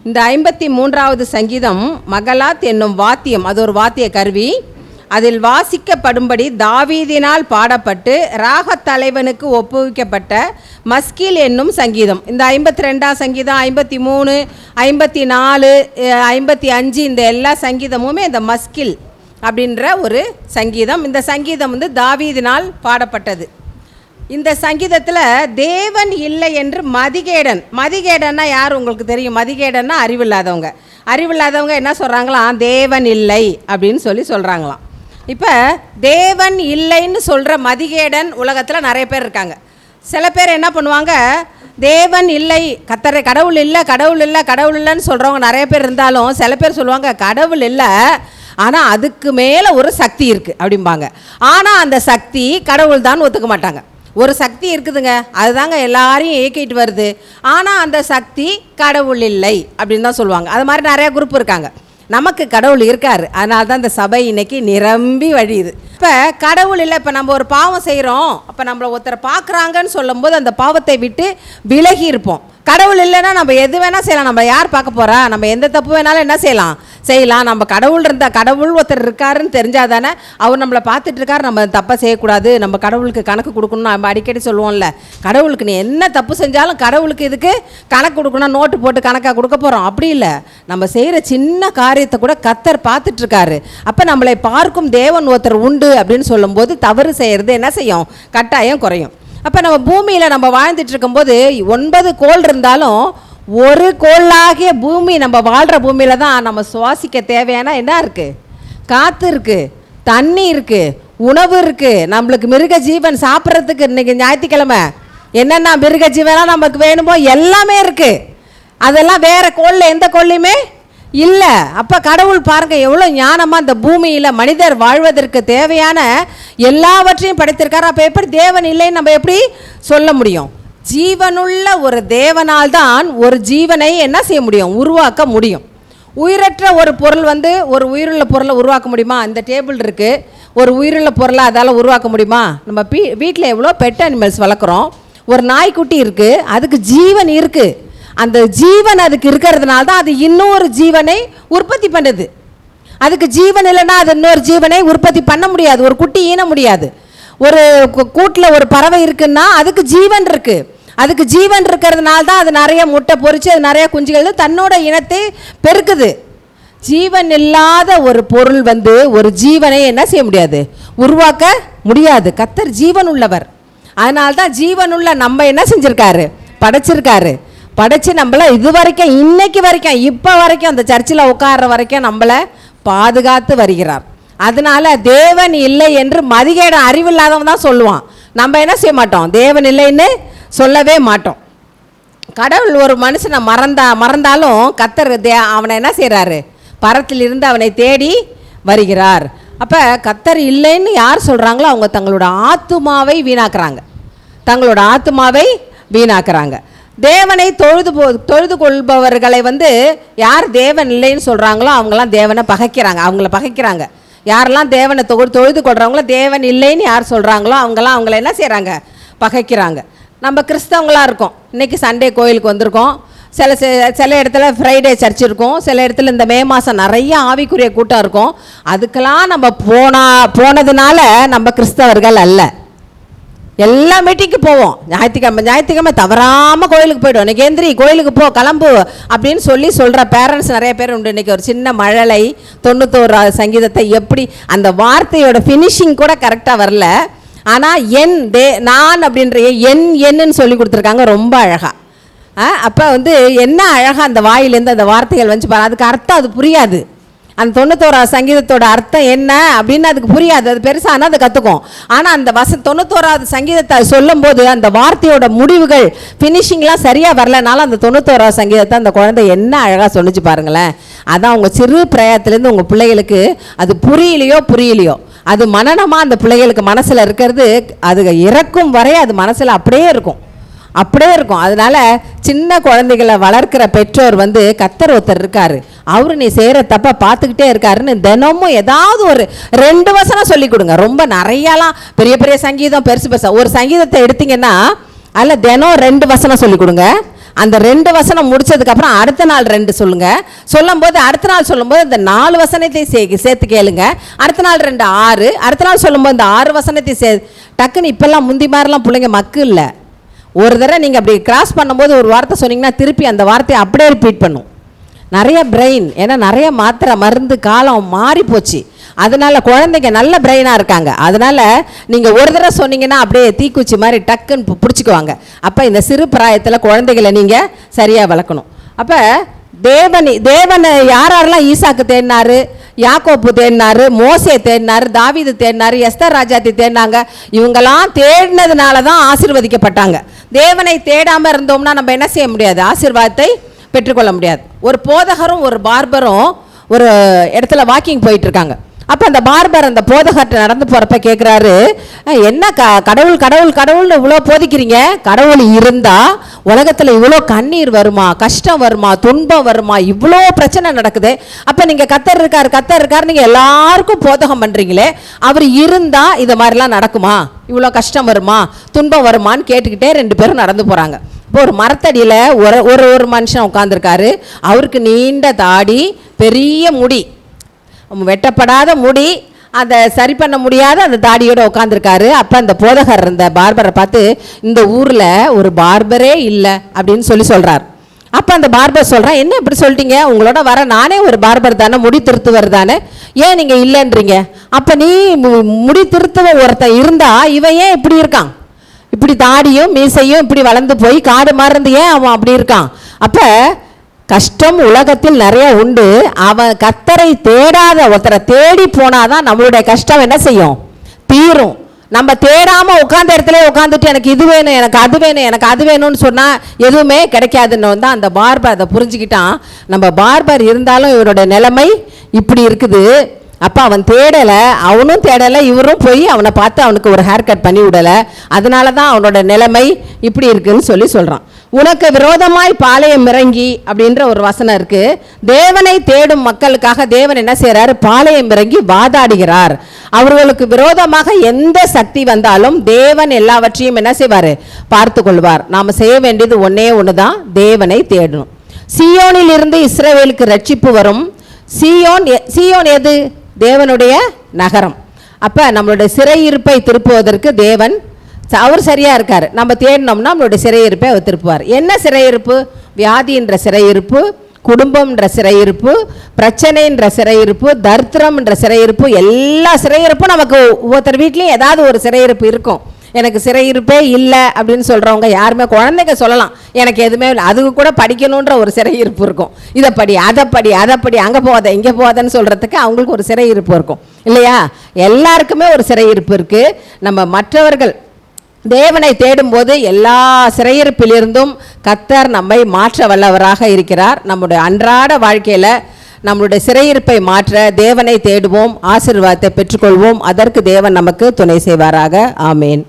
இந்த 53வது சங்கீதம் மகலாத் என்னும் வாத்தியம், அது ஒரு வாத்திய கருவி. அதில் வாசிக்கப்படும்படி தாவீதினால் பாடப்பட்டு ராகத் தலைவனுக்கு ஒப்புவிக்கப்பட்ட மஸ்கில் என்னும் சங்கீதம். இந்த 52ஆம் சங்கீதம், 53, 54, 55 இந்த எல்லா சங்கீதமுமே இந்த மஸ்கில் அப்படின்ற ஒரு சங்கீதம். இந்த சங்கீதம் வந்து தாவீதினால் பாடப்பட்டது. இந்த சங்கீதத்தில் தேவன் இல்லை என்று மதிகேடன்னா யார் உங்களுக்கு தெரியும்? மதிகேடன்னா அறிவில்லாதவங்க என்ன சொல்கிறாங்களாம்? தேவன் இல்லை அப்படின்னு சொல்கிறாங்களாம். இப்போ தேவன் இல்லைன்னு சொல்கிற மதிகேடன் உலகத்தில் நிறைய பேர் இருக்காங்க. சில பேர் என்ன பண்ணுவாங்க, தேவன் இல்லை, கடவுள் இல்லைன்னு சொல்கிறவங்க நிறைய பேர் இருந்தாலும் சில பேர் சொல்லுவாங்க கடவுள் இல்லை, ஆனால் அதுக்கு மேலே ஒரு சக்தி இருக்குது அப்படிம்பாங்க. ஆனால் அந்த சக்தி கடவுள் தான் ஒத்துக்க மாட்டாங்க. ஒரு சக்தி இருக்குதுங்க, அதுதாங்க எல்லாரையும் இயக்கிட்டு வருது, ஆனால் அந்த சக்தி கடவுள் இல்லை அப்படின்னு தான் சொல்லுவாங்க. அது மாதிரி நிறையா குரூப் இருக்காங்க. நமக்கு கடவுள் இருக்கார், அதனால தான் இந்த சபை இன்னைக்கு நிரம்பி வழியுது. இப்போ கடவுள் இல்லை, இப்போ நம்ம ஒரு பாவம் செய்கிறோம், அப்போ நம்மளை ஒருத்தரை பார்க்குறாங்கன்னு சொல்லும்போது அந்த பாவத்தை விட்டு விலகி இருப்போம். கடவுள் இல்லைன்னா நம்ம எது வேணால் செய்யலாம். நம்ம யார் பார்க்க போகிறா? நம்ம எந்த தப்பு வேணாலும் என்ன செய்யலாம். நம்ம கடவுள் ஒருத்தர் இருக்காருன்னு தெரிஞ்சால் தானே அவர் நம்மளை பார்த்துட்டு இருக்காரு, நம்ம தப்பை செய்யக்கூடாது, நம்ம கடவுளுக்கு கணக்கு கொடுக்கணும். நம்ம அடிக்கடி சொல்லுவோம்ல, கடவுளுக்கு நீ என்ன தப்பு செஞ்சாலும் கடவுளுக்கு இதுக்கு கணக்கு கொடுக்கணும், நோட்டு போட்டு கணக்காக கொடுக்க போகிறோம். அப்படி இல்லை, நம்ம செய்கிற சின்ன காரியத்தை கூட கர்த்தர் பார்த்துட்ருக்காரு. அப்போ நம்மளை பார்க்கும் தேவன் ஒருத்தர் உண்டு அப்படின்னு சொல்லும்போது தவறு செய்கிறது என்ன செய்யும்? கட்டாயம் குறையும். அப்போ நம்ம பூமியில் நம்ம வாழ்ந்துட்டு இருக்கும்போது 9 கோள் இருந்தாலும் ஒரு கோளாகிய பூமி, நம்ம வாழ்கிற பூமியில் தான் நம்ம சுவாசிக்க தேவையான என்ன இருக்குது? காற்று இருக்குது, தண்ணி இருக்குது, உணவு இருக்குது, நம்மளுக்கு மிருக ஜீவன் சாப்பிட்றதுக்கு. இன்றைக்கி ஞாயிற்றுக்கிழமை என்னென்ன மிருக ஜீவனாக நமக்கு வேணுமோ எல்லாமே இருக்குது. அதெல்லாம் வேறு கோளில் எந்த கோள்லையுமே இல்லை. அப்போ கடவுள் பாருங்கள் எவ்வளோ ஞானமாக இந்த பூமியில் மனிதர் வாழ்வதற்கு தேவையான எல்லாவற்றையும் படைத்திருக்காரு. அப்போ எப்படி தேவன் இல்லைன்னு நம்ம எப்படி சொல்ல முடியும்? ஜீவனுள்ள ஒரு தேவனால் தான் ஒரு ஜீவனை என்ன செய்ய முடியும்? உருவாக்க முடியும். உயிரற்ற ஒரு பொருள் வந்து ஒரு உயிருள்ள பொருளை உருவாக்க முடியுமா? இந்த டேபிள் இருக்குது, ஒரு உயிருள்ள பொருளை அதால் உருவாக்க முடியுமா? நம்ம வீட்டில் எவ்வளோ பெட் அனிமல்ஸ் வளர்க்குறோம். ஒரு நாய்க்குட்டி இருக்குது, அதுக்கு ஜீவன் இருக்குது. அந்த ஜீவன் அதுக்கு இருக்கிறதுனால தான் அது இன்னொரு ஜீவனை உற்பத்தி பண்ணுது. அதுக்கு ஜீவன் இல்லைன்னா அது இன்னொரு ஜீவனை உற்பத்தி பண்ண முடியாது, ஒரு குட்டி ஈன முடியாது. ஒரு கூட்டில் ஒரு பறவை இருக்குன்னா அதுக்கு ஜீவன் இருக்குது. அதுக்கு ஜீவன் இருக்கிறதுனால தான் அது நிறைய முட்டை பொறிச்சு அது நிறைய குஞ்சுகள் தன்னோட இனத்தை பெருக்குது. ஜீவன் இல்லாத ஒரு பொருள் வந்து ஒரு ஜீவனை என்ன செய்ய முடியாது? உருவாக்க முடியாது. கர்த்தர் ஜீவன் உள்ளவர். அதனால தான் ஜீவனுள்ள நம்ம என்ன செஞ்சுருக்காரு? படைச்சு நம்மளை இது வரைக்கும் இன்னைக்கு வரைக்கும் இப்போ வரைக்கும் அந்த சர்ச்சில் உட்கார்ற வரைக்கும் நம்மளை பாதுகாத்து வருகிறார். அதனால தேவன் இல்லை என்று மதிகேடன் அறிவில்லாதவன் தான் சொல்லுவான். நம்ம என்ன செய்ய மாட்டோம்? தேவன் இல்லைன்னு சொல்லவே மாட்டோம். கடவுள் ஒரு மனுஷனை மறந்தாலும் கர்த்தர் அவனை என்ன செய்கிறாரு? பரத்திலிருந்து அவனை தேடி வருகிறார். அப்போ கர்த்தர் இல்லைன்னு யார் சொல்கிறாங்களோ அவங்க தங்களோட ஆத்துமாவை வீணாக்குறாங்க. தேவனை தொழுது கொள்பவர்களை வந்து யார் தேவன் இல்லைன்னு சொல்கிறாங்களோ அவங்களாம் தேவனை பகைக்கிறாங்க. யாரெல்லாம் தேவனை தொழுது கொள்கிறவங்களோ தேவன் இல்லைன்னு யார் சொல்கிறாங்களோ அவங்கள என்ன செய்கிறாங்க? பகைக்கிறாங்க. நம்ம கிறிஸ்தவங்களாக இருக்கோம், இன்றைக்கி சண்டே கோயிலுக்கு வந்திருக்கோம். சில இடத்துல ஃப்ரைடே சர்ச் இருக்கும், சில இடத்துல இந்த மே மாதம் நிறைய ஆவிக்குரிய கூட்டம் இருக்கும். அதுக்கெல்லாம் நம்ம போனதுனால நம்ம கிறிஸ்தவர்கள் அல்ல. எல்லா மீட்டிங்க்கு போவோம். ஞாயிற்றுக்கிழமை தவறாமல் கோயிலுக்கு போய்டும். இன்றைக்கி எந்திரி கோயிலுக்கு போ, கிளம்பு அப்படின்னு சொல்கிற பேரண்ட்ஸ் நிறைய பேர் உண்டு. இன்றைக்கி ஒரு சின்ன மழலை 91 சங்கீதத்தை எப்படி அந்த வார்த்தையோட ஃபினிஷிங் கூட கரெக்டாக வரல, ஆனால் நான் அப்படின்ற என்னன்னு சொல்லி கொடுத்துருக்காங்க ரொம்ப அழகாக. அப்போ வந்து என்ன அழகாக அந்த வாயிலேருந்து அந்த வார்த்தைகள் வந்து பாரு, அதுக்கு அர்த்தம் அது புரியாது. அந்த 91 சங்கீதத்தோட அர்த்தம் என்ன அப்படின்னு அதுக்கு புரியாது, அது பெருசானா அதை கற்றுக்கும். ஆனால் அந்த 91 சங்கீதத்தை சொல்லும் போது அந்த வார்த்தையோட முடிவுகள் ஃபினிஷிங்லாம் சரியாக வரலனாலும் அந்த 91 சங்கீதத்தை அந்த குழந்தை என்ன அழகாக சொல்லிச்சு பாருங்களேன். அதான் அவங்க சிறு பிராயத்துலேருந்து உங்கள் பிள்ளைகளுக்கு அது புரியலையோ அது மனநமாக அந்த பிள்ளைகளுக்கு மனசில் இருக்கிறது, அது இறக்கும் வரை அது மனசில் அப்படியே இருக்கும். அதனால் சின்ன குழந்தைகளை வளர்க்கிற பெற்றோர் வந்து கர்த்தர் ஒருத்தர் இருக்காரு, அவரு நீ செய்கிற தப்பை பார்த்துக்கிட்டே இருக்காருன்னு தினமும் ஏதாவது ஒரு 2 வசனம் சொல்லி கொடுங்க. ரொம்ப நிறையாலாம் பெரிய சங்கீதம் பெருசு ஒரு சங்கீதத்தை எடுத்திங்கன்னா அதில் தினம் 2 வசனம் சொல்லி கொடுங்க. அந்த 2 வசனம் முடிச்சதுக்கப்புறம் அடுத்த நாள் 2 சொல்லுங்கள். சொல்லும்போது அடுத்த நாள் சொல்லும்போது இந்த 4 வசனத்தையும் சேர்த்து கேளுங்க. அடுத்த நாள் 2 6, அடுத்த நாள் சொல்லும்போது இந்த 6 வசனத்தையும் டக்குன்னு இப்போல்லாம் முந்தி மாதிரிலாம் பிள்ளைங்க மக்கு இல்லை. ஒரு தடவை நீங்கள் அப்படி கிராஸ் பண்ணும்போது ஒரு வார்த்தை சொன்னீங்கன்னா திருப்பி அந்த வார்த்தையை அப்படியே ரிப்பீட் பண்ணும். நிறைய பிரெயின், ஏன்னா நிறைய மாத்திரை மருந்து காலம் மாறி போச்சு. அதனால குழந்தைங்க நல்ல பிரெயினாக இருக்காங்க. அதனால நீங்கள் ஒரு தடவை சொன்னீங்கன்னா அப்படியே தீக்குச்சி மாதிரி டக்குன்னு பிடிச்சிக்குவாங்க. அப்போ இந்த சிறு பிராயத்தில் குழந்தைகளை நீங்கள் சரியாக வளர்க்கணும். அப்போ தேவனை யாரெல்லாம் ஈசாக்கு தேடினாரு, யாக்கோப்பு தேடினாரு, மோசே தேடினாரு, தாவீது தேடினாரு, எஸ்தர் ராஜாத்தி தேடினாங்க. இவங்கெல்லாம் தேடினதுனால தான் ஆசீர்வதிக்கப்பட்டாங்க. தேவனை தேடாமல் இருந்தோம்னா நம்ம என்ன செய்ய முடியாது, ஆசீர்வாதத்தை பெற்றுக்கொள்ள முடியாது. ஒரு போதகரும் ஒரு பார்பரும் ஒரு இடத்துல வாக்கிங் போயிட்டு இருக்காங்க. அப்போ அந்த பார்பர் அந்த போதகர்கிட்ட நடந்து போகிறப்ப கேட்குறாரு, என்ன கடவுள் கடவுள் கடவுள்னு இவ்வளோ போதிக்கிறீங்க, கடவுள் இருந்தால் உலகத்தில் இவ்வளோ கண்ணீர் வருமா, கஷ்டம் வருமா, துன்பம் வருமா, இவ்வளோ பிரச்சனை நடக்குது. அப்போ நீங்கள் கத்தர் இருக்கார் நீங்கள் எல்லாருக்கும் போதகம் பண்ணுறீங்களே, அவர் இருந்தால் இது மாதிரிலாம் நடக்குமா, இவ்வளோ கஷ்டம் வருமா, துன்பம் வருமானு கேட்டுக்கிட்டே 2 பேரும் நடந்து போகிறாங்க. இப்போ ஒரு மரத்தடியில் ஒரு மனுஷன் உட்காந்துருக்காரு. அவருக்கு நீண்ட தாடி, பெரிய முடி, வெட்டப்படாத முடி, அதை சரி பண்ண முடியாத அந்த தாடியோடு உட்காந்துருக்காரு. அப்போ அந்த போதகர் இருந்த பார்பரை பார்த்து, இந்த ஊரில் ஒரு பார்பரே இல்லை அப்படின்னு சொல்கிறார். அப்போ அந்த பார்பர் சொல்கிறான், என்ன இப்படி சொல்லிட்டீங்க, உங்களோட வர நானே ஒரு பார்பர் தானே, முடி திருத்துவர் தானே, ஏன் நீங்கள் இல்லைன்றீங்க? அப்போ நீ முடி திருத்துவ ஒருத்தன் இருந்தா இவன் ஏன் இப்படி இருக்கான், இப்படி தாடியும் மீசையும் இப்படி வளர்ந்து போய் காடு மறந்து ஏன் அவன் அப்படி இருக்கான்? அப்போ கஷ்டம் உலகத்தில் நிறைய உண்டு. அவன் கத்தரை தேடாத ஒருத்தரை தேடி போனாதான் நம்மளுடைய கஷ்டம் என்ன செய்யும், தீரும். நம்ம தேடாமல் உட்காந்த இடத்துல உட்காந்துட்டு எனக்கு இது வேணும், எனக்கு அது வேணும், எனக்கு அது வேணும்னு சொன்னால் எதுவுமே கிடைக்காதுன்னு தான் அந்த பார்பர் அதை புரிஞ்சுக்கிட்டான். நம்ம பார்பர் இருந்தாலும் இவரோட நிலைமை இப்படி இருக்குது. அப்போ அவன் தேடலை, அவனும் தேடலை, இவரும் போய் அவனை பார்த்து அவனுக்கு ஒரு ஹேர் கட் பண்ணி விடலை. அதனால தான் அவனோட நிலைமை இப்படி இருக்குன்னு சொல்கிறான். உனக்கு விரோதமாய் பாளையம் இறங்கி அப்படின்ற ஒரு வசனம் இருக்குது. தேவனை தேடும் மக்களுக்காக தேவன் என்ன செய்கிறார், பாளையம் இறங்கி வாதாடுகிறார். அவர்களுக்கு விரோதமாக எந்த சக்தி வந்தாலும் தேவன் எல்லாவற்றையும் என்ன செய்வார், பார்த்து கொள்வார். நாம் செய்ய வேண்டியது ஒன்று தான், தேவனை தேடணும். சீயோனில் இருந்து இஸ்ரவேலுக்கு ரட்சிப்பு வரும். சீயோன் எது, தேவனுடைய நகரம். அப்போ நம்மளுடைய சிறையிருப்பை திருப்புவதற்கு தேவன் அவர் சரியாக இருக்கார். நம்ம தேடினோம்னா நம்மளுடைய சிறையிருப்பை அவர் திருப்புவார். என்ன சிறையிருப்பு, வியாதின்ற சிறையிருப்பு, குடும்பம்ன்ற சிறையிருப்பு, பிரச்சனைன்ற சிறையிருப்பு, தரித்திரம்ன்ற சிறையிருப்பு, எல்லா சிறையிருப்பும் நமக்கு ஒவ்வொருத்தர் வீட்லேயும் ஏதாவது ஒரு சிறையிருப்பு இருக்கும். எனக்கு சிறையிருப்பே இல்லை அப்படின்னு சொல்கிறவங்க யாருமே, குழந்தைங்க சொல்லலாம் எனக்கு எதுவுமே இல்லை, அதுக்கு கூட படிக்கணுன்ற ஒரு சிறையிருப்பு இருக்கும். இதை படி, அதை படி, அங்கே போகாத இங்கே போகாதன்னு சொல்கிறதுக்கு அவங்களுக்கு ஒரு சிறையிருப்பு இருக்கும் இல்லையா? எல்லாருக்குமே ஒரு சிறையிருப்பு இருக்குது. நம்ம மற்றவர்கள் தேவனை தேடும்போது எல்லா சிறையிருப்பிலிருந்தும் கர்த்தர் நம்மை மாற்ற வல்லவராக இருக்கிறார். நம்முடைய அன்றாட வாழ்க்கையில் நம்மளுடைய சிறையிருப்பை மாற்ற தேவனை தேடுவோம், ஆசீர்வாதத்தை பெற்றுக்கொள்வோம். அதற்கு தேவன் நமக்கு துணை செய்வாராக. ஆமேன்.